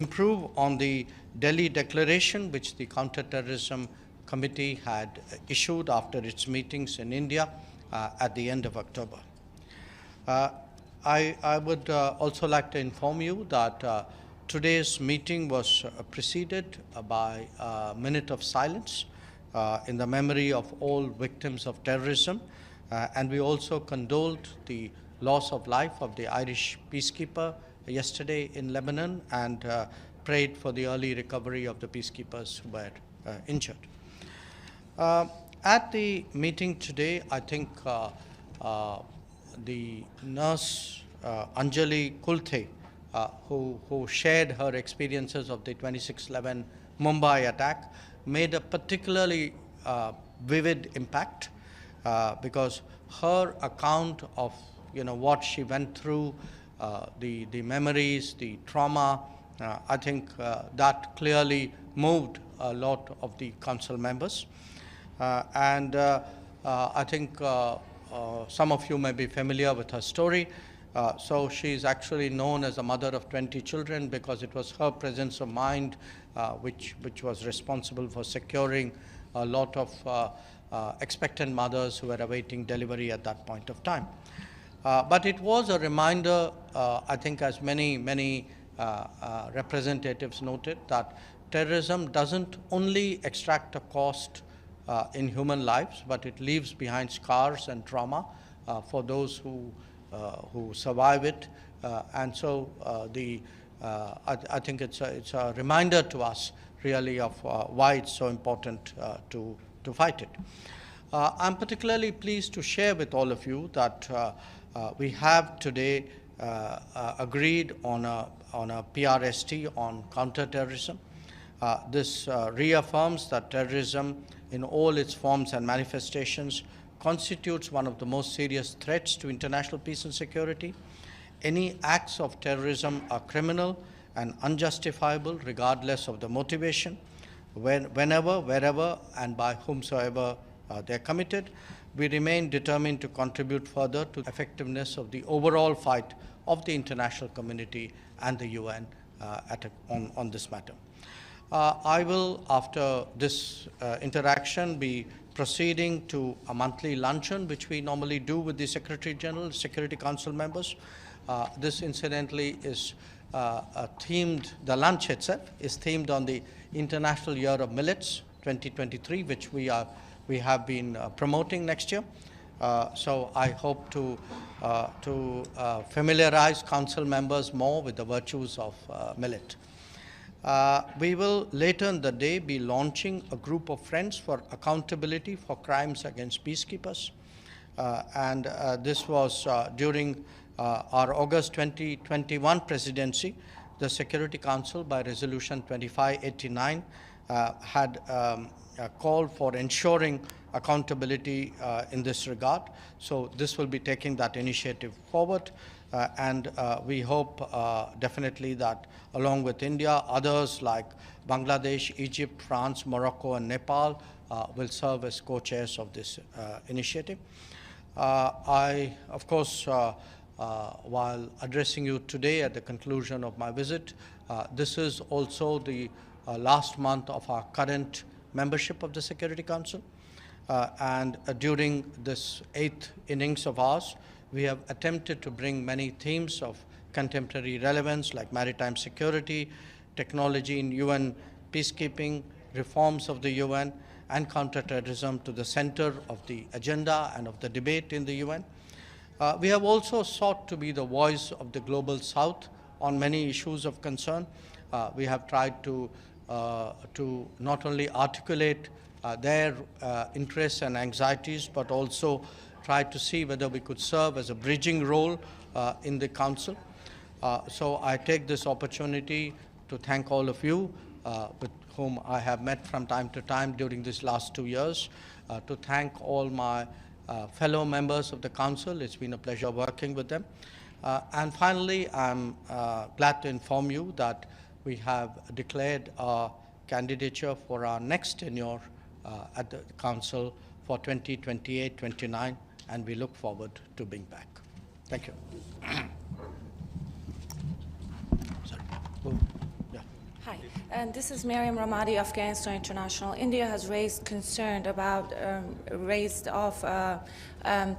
improve on the Delhi Declaration, which the Counter-terrorism Committee had issued after its meetings in India at the end of October. I would also like to inform you that today's meeting was preceded by a minute of silence in the memory of all victims of terrorism, and we also condoled the loss of life of the Irish peacekeeper yesterday in Lebanon, and prayed for the early recovery of the peacekeepers who were injured. At the meeting today, I think the nurse Anjali Kulte, who shared her experiences of the 26/11 Mumbai attack, made a particularly vivid impact because her account of what she went through, the memories, the trauma, I think that clearly moved a lot of the council members. I think some of you may be familiar with her story. So she's actually known as a mother of 20 children because it was her presence of mind which was responsible for securing a lot of expectant mothers who were awaiting delivery at that point of time. But it was a reminder, I think, as many representatives noted, that terrorism doesn't only extract a cost in human lives, but it leaves behind scars and trauma for those who survive it. And so I think it's a reminder to us really of why it's so important to fight it. I'm particularly pleased to share with all of you that we have today agreed on a PRST on counter-terrorism. This reaffirms that terrorism in all its forms and manifestations constitutes one of the most serious threats to international peace and security. Any acts of terrorism are criminal and unjustifiable regardless of the motivation, whenever, wherever, and by whomsoever they are committed. We remain determined to contribute further to the effectiveness of the overall fight of the international community and the UN on this matter. I will, after this interaction, be proceeding to a monthly luncheon, which we normally do with the Secretary General, Security Council members. This, incidentally, is themed, the lunch itself is themed on the International Year of Millets 2023, which we have been promoting next year. So I hope to familiarize council members more with the virtues of millet. We will later in the day be launching a group of friends for accountability for crimes against peacekeepers. This was during our August 2021 presidency. The Security Council, by Resolution 2589, had called for ensuring accountability in this regard. So this will be taking that initiative forward. And we hope definitely that along with India, others like Bangladesh, Egypt, France, Morocco, and Nepal will serve as co-chairs of this initiative. I, of course, while addressing you today at the conclusion of my visit, this is also the last month of our current membership of the Security Council. During this 8th innings of ours, we have attempted to bring many themes of contemporary relevance like maritime security, technology in UN peacekeeping, reforms of the UN, and counterterrorism to the center of the agenda and of the debate in the UN. We have also sought to be the voice of the global South on many issues of concern. We have tried to not only articulate their interests and anxieties, but also try to see whether we could serve as a bridging role in the Council. So I take this opportunity to thank all of you with whom I have met from time to time during these last 2 years, to thank all my fellow members of the Council. It's been a pleasure working with them. And finally, I'm glad to inform you that we have declared our candidature for our next tenure at the Council for 2028-29, and we look forward to being back. Thank you. Sorry. Oh, yeah. Hi, and this is Mariam Ramadi, Afghanistan International. India has raised concern about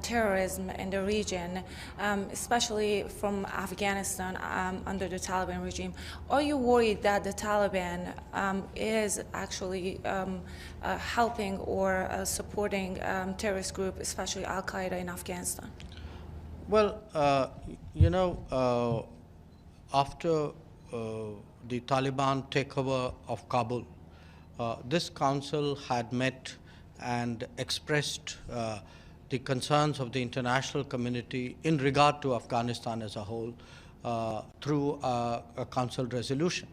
terrorism in the region, especially from Afghanistan under the Taliban regime. Are you worried that the Taliban is actually helping or supporting terrorist group, especially Al-Qaeda in Afghanistan? Well, after the Taliban takeover of Kabul, this council had met and expressed the concerns of the international community in regard to Afghanistan as a whole through a council resolution.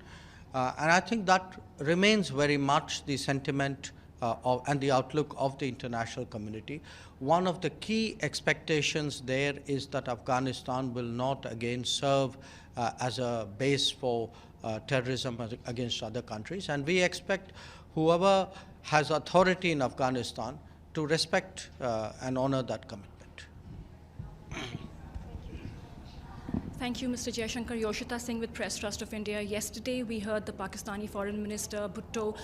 And I think that remains very much the sentiment and the outlook of the international community. One of the key expectations there is that Afghanistan will not again serve as a base for terrorism against other countries. And we expect whoever has authority in Afghanistan to respect and honor that commitment. Thank you, Mr. Jaishankar. Yoshita Singh with Press Trust of India. Yesterday, we heard the Pakistani Foreign Minister Bhutto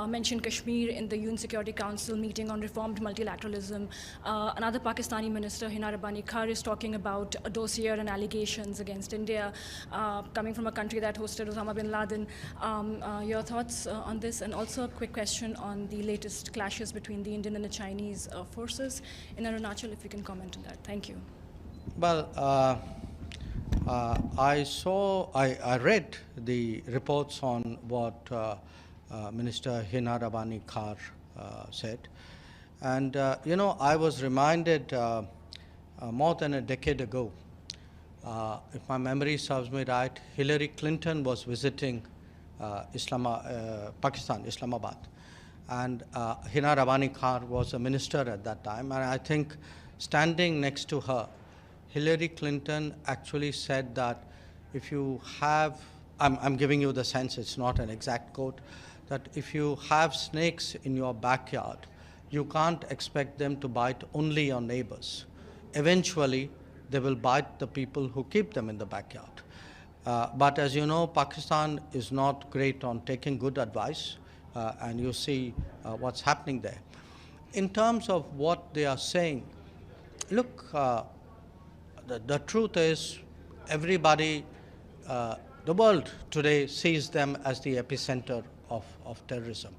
mention Kashmir in the UN Security Council meeting on reformed multilateralism. Another Pakistani minister, Hina Rabbani Kar, is talking about a dossier and allegations against India coming from a country that hosted Osama bin Laden. Your thoughts on this? And also a quick question on the latest clashes between the Indian and the Chinese forces in Arunachal, if you can comment on that. Thank you. Well, I read the reports on what Minister Hina Rabbani Kar said. And, I was reminded more than a decade ago, if my memory serves me right, Hillary Clinton was visiting Pakistan, Islamabad. And Hina Rabbani Kar was a minister at that time. And I think standing next to her, Hillary Clinton actually said that if you have, I'm giving you the sense, it's not an exact quote, that if you have snakes in your backyard, you can't expect them to bite only your neighbors. Eventually, they will bite the people who keep them in the backyard. But as you know, Pakistan is not great on taking good advice, and you see what's happening there. In terms of what they are saying, look, the truth is, everybody, the world today sees them as the epicenter of terrorism.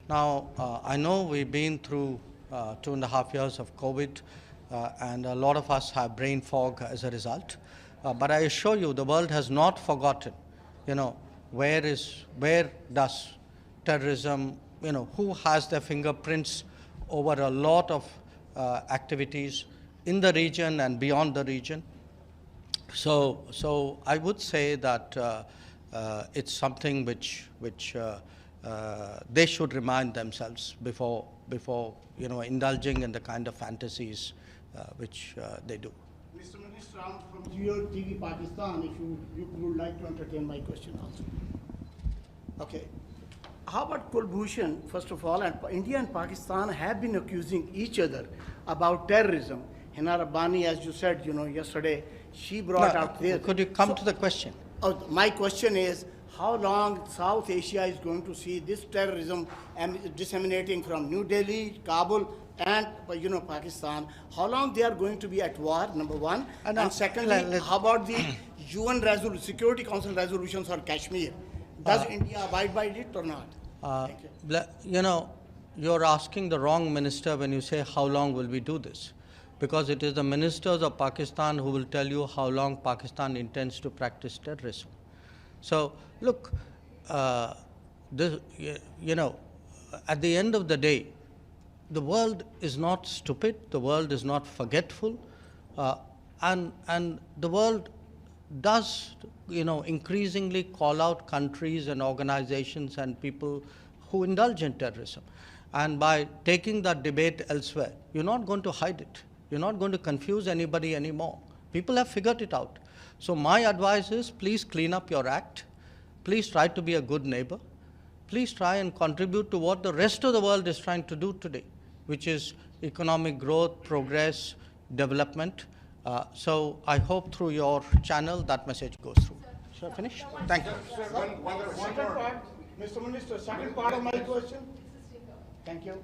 Now, I know we've been through 2.5 years of COVID, and a lot of us have brain fog as a result. But I assure you, the world has not forgotten, where does terrorism, who has their fingerprints over a lot of activities in the region and beyond the region. So I would say that it's something which they should remind themselves before indulging in the kind of fantasies which they do. Mr. Minister, I'm from TV Pakistan, if you would like to entertain my question also. Okay. How about Kulbhushan, first of all, and India and Pakistan have been accusing each other about terrorism. Hina Rabbani, as you said, yesterday, she brought out this. Could you come to the question? My question is, how long South Asia is going to see this terrorism disseminating from New Delhi, Kabul, and Pakistan? How long they are going to be at war, number one? And secondly, how about the UN Security Council resolutions on Kashmir? Does India abide by it or not? Thank you. You're asking the wrong minister when you say how long will we do this, because it is the ministers of Pakistan who will tell you how long Pakistan intends to practice terrorism. So look, at the end of the day, the world is not stupid, the world is not forgetful, and the world does increasingly call out countries and organizations and people who indulge in terrorism. And by taking that debate elsewhere, you're not going to hide it. You're not going to confuse anybody anymore. People have figured it out. So my advice is, please clean up your act. Please try to be a good neighbor. Please try and contribute to what the rest of the world is trying to do today, which is economic growth, progress, development. So I hope through your channel that message goes through. Shall I finish? Thank you. Mr. Minister, second part of my question. Thank you.